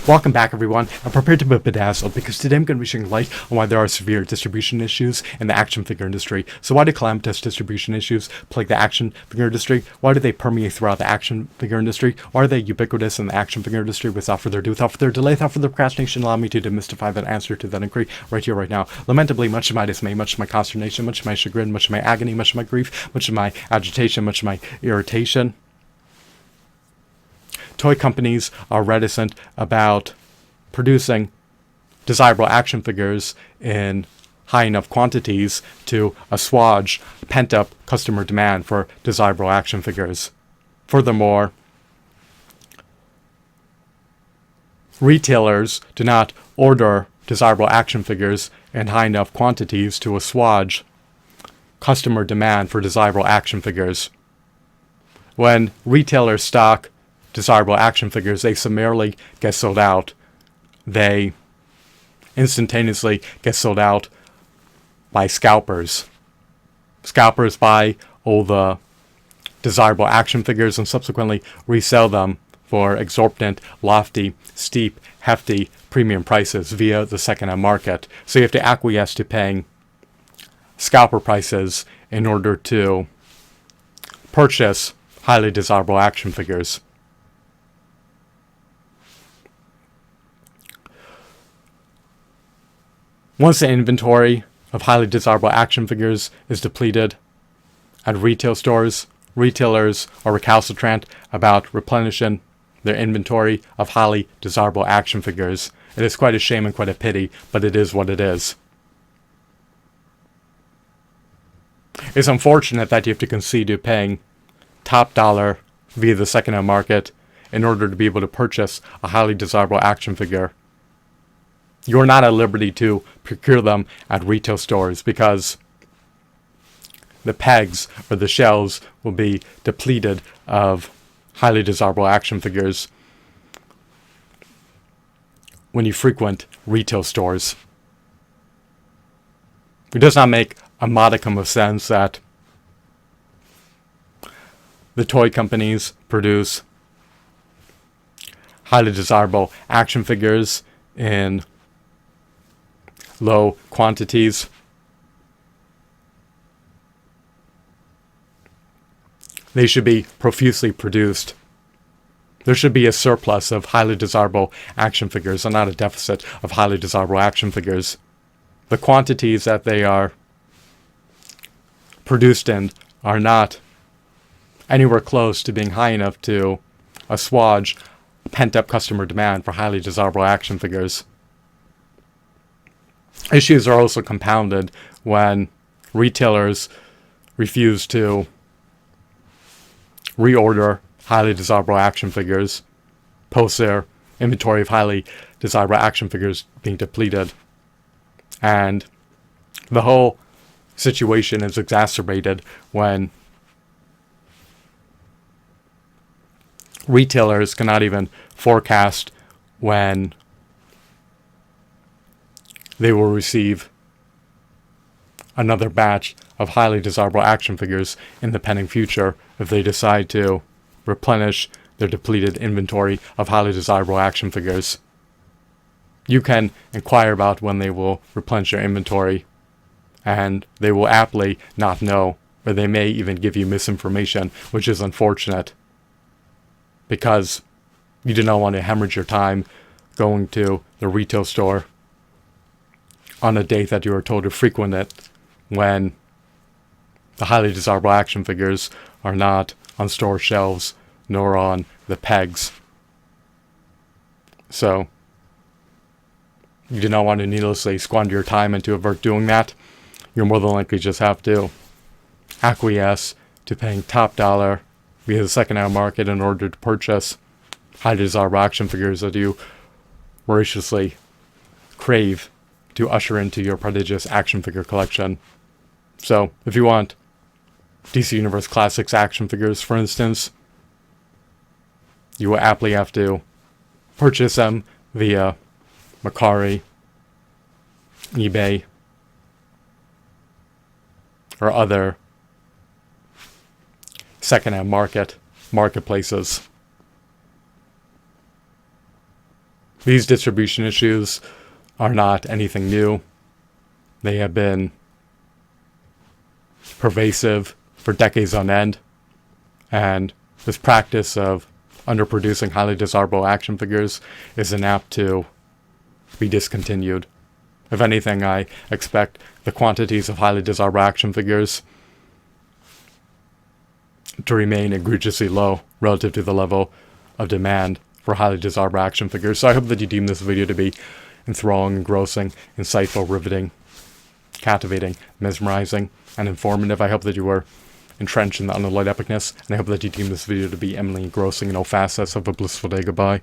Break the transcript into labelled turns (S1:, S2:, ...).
S1: Welcome back, everyone. I'm prepared to be bedazzled because today I'm going to be shedding light on why there are severe distribution issues in the action figure industry. So why do calamitous distribution issues plague the action figure industry? Why do they permeate throughout the action figure industry? Why are they ubiquitous in the action figure industry? Without further ado, without further delay, without further procrastination, allow me to demystify that answer to that inquiry right here, right now. Lamentably, much of my dismay, much of my consternation, much of my chagrin, much of my agony, much of my grief, much of my agitation, much of my irritation. Toy companies are reticent about producing desirable action figures in high enough quantities to assuage pent-up customer demand for desirable action figures. Furthermore, retailers do not order desirable action figures in high enough quantities to assuage customer demand for desirable action figures. When retailers stock desirable action figures, they summarily get sold out. They instantaneously get sold out by scalpers. Scalpers buy all the desirable action figures and subsequently resell them for exorbitant, lofty, steep, hefty premium prices via the second-hand market. So you have to acquiesce to paying scalper prices in order to purchase highly desirable action figures. Once the inventory of highly desirable action figures is depleted at retail stores, retailers are recalcitrant about replenishing their inventory of highly desirable action figures. It is quite a shame and quite a pity, but it is what it is. It's unfortunate that you have to concede to paying top dollar via the second-hand market in order to be able to purchase a highly desirable action figure. You're not at liberty to procure them at retail stores because the pegs or the shelves will be depleted of highly desirable action figures when you frequent retail stores. It does not make a modicum of sense that the toy companies produce highly desirable action figures in low quantities. They should be profusely produced. There should be a surplus of highly desirable action figures and not a deficit of highly desirable action figures. The quantities that they are produced in are not anywhere close to being high enough to assuage pent-up customer demand for highly desirable action figures. Issues are also compounded when retailers refuse to reorder highly desirable action figures post their inventory of highly desirable action figures being depleted. And the whole situation is exacerbated when retailers cannot even forecast when they will receive another batch of highly desirable action figures in the pending future if they decide to replenish their depleted inventory of highly desirable action figures. You can inquire about when they will replenish your inventory, and they will aptly not know, or they may even give you misinformation, which is unfortunate because you do not want to hemorrhage your time going to the retail store on a date that you are told to frequent it when the highly desirable action figures are not on store shelves nor on the pegs. So you do not want to needlessly squander your time and to avert doing that. You'll more than likely just have to acquiesce to paying top dollar via the second-hand market in order to purchase highly desirable action figures that you voraciously crave to usher into your prodigious action figure collection. So, if you want DC Universe Classics action figures, for instance, you will aptly have to purchase them via Mercari, eBay, or other second-hand marketplaces. These distribution issues are not anything new. They have been pervasive for decades on end, and this practice of underproducing highly desirable action figures isn't apt to be discontinued. If anything, I expect the quantities of highly desirable action figures to remain egregiously low relative to the level of demand for highly desirable action figures. So I hope that you deem this video to be enthralling, engrossing, insightful, riveting, captivating, mesmerizing, and informative. I hope that you were entrenched in the unalloyed epicness, and I hope that you deem this video to be eminently engrossing in all facets of a blissful day. Goodbye.